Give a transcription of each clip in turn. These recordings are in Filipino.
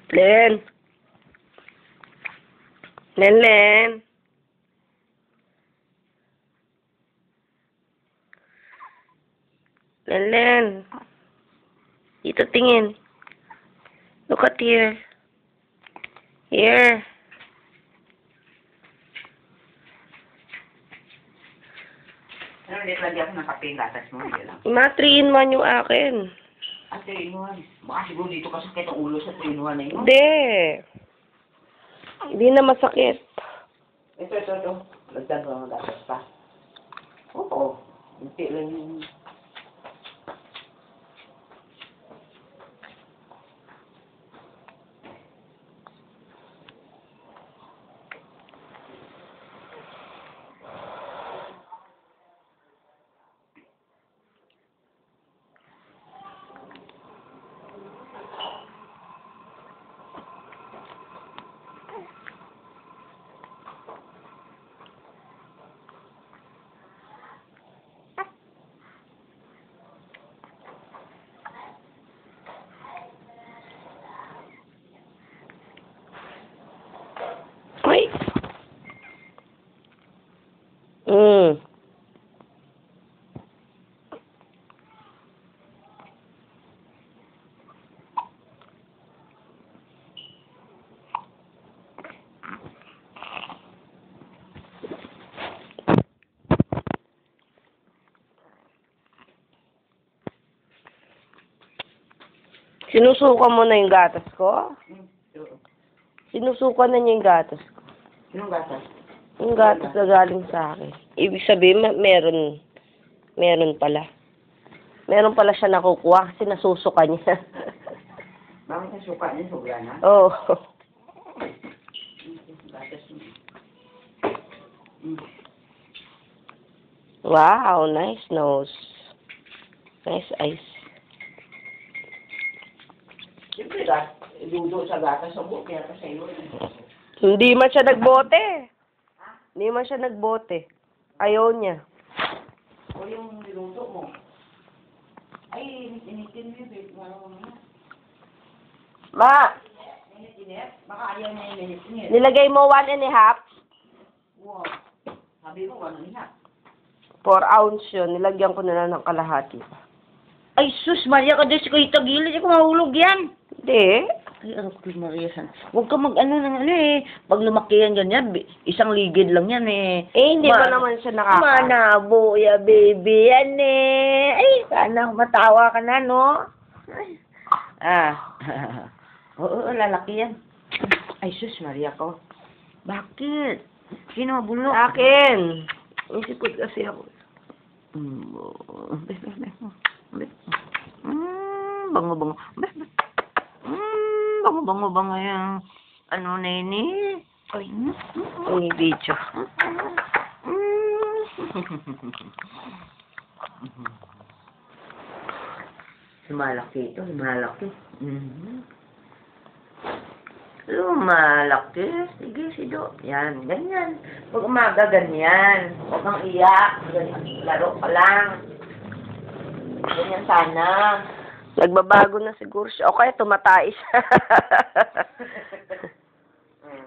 Len. Len. Len. Dito tingin. Look at here. Here. Ano, ulit lagyan ko ng kape yung gatas mo, hindi lang. Ma, 3-in-1 yung akin. Ah, 3-in-1. Baka siguro dito kasi sakit ang ulo sa 3-in-1 na yun. Hindi. Hindi na masakit. Ito. Lagyan ko ng gatas pa. Oo. Hindi lang yung... Ay. Sinusuka mo na yung gatas ko? Sinusuka na niya yung gatas ko. Anong gatas? Yung gatas na galing sa akin. Ibig sabihin, meron pala. Meron pala siya nakukuha kasi nasusuka niya. Bakit ang suka niya? Sobra na? Oo. Gatas mo. Wow, nice nose. Nice eyes. Siyempre, dudo sa gatas sa buhok, kaya pa sa iyo. Hindi man siya nagbote. Hindi man siya nagbote. Ayaw niya. O yung niluto mo. Ay, initin mo yun, babe. Ma, Init? Baka ayaw niya yung init. nilagay mo 1.5. Wow. Sabi mo, 1.5. 4 ounce yun. Nilagyan ko na lang ng kalahati. Ay, sus, Maria ka dyan si Kuya Tagilid. Hindi ko mahulog yan. Hindi. Ay, ang Kuya Maria san. Huwag ka mag-ano ng ano eh. Pag lumaki yan ganyan, isang ligid lang yan eh. Hindi pa naman siya Manabo, ya baby yan eh. Ay, sana matawa ka na, no? Oo, lalaki yan. Ay, sus, Maria ko. Bakit? Sino mabulok? Akin. Isipot kasi ako. Bango-bango. Bango-bango yung ano na yun eh. Ay, ang video. Lumalaki ito, lumalaki. Lumalaki. Sige, Sido. Yan, ganyan. Pag umaga, ganyan. Huwag kang iyak. Ganyan, laro ka lang. Ganyan sana. Nagbabago na siguro siya. O kaya tumatay siya.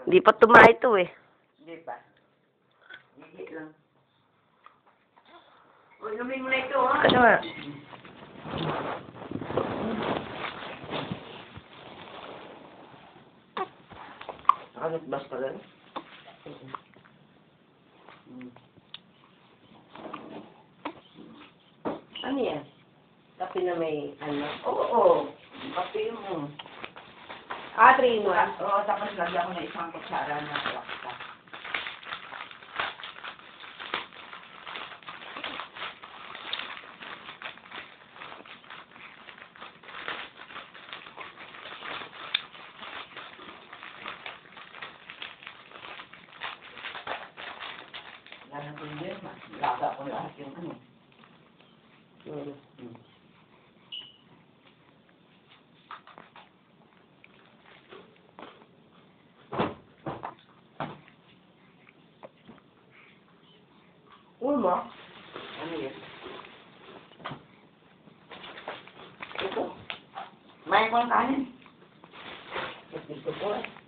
Hindi pa tumahay ito eh. Hindi pa. Hindi lang. Inumin mo na ito, ha? Ano nga? Nakalit-bas ka lang? Ano yan? Kape na may ano? Oo. Kape mo. 3-in-1. Oo, tapos lagyan ko na isang kutsara na laksa. Lahat ko yun, laga ko lahat yung ano. mo? Ano yun? Ito. May ko ang kanin. Ito po eh.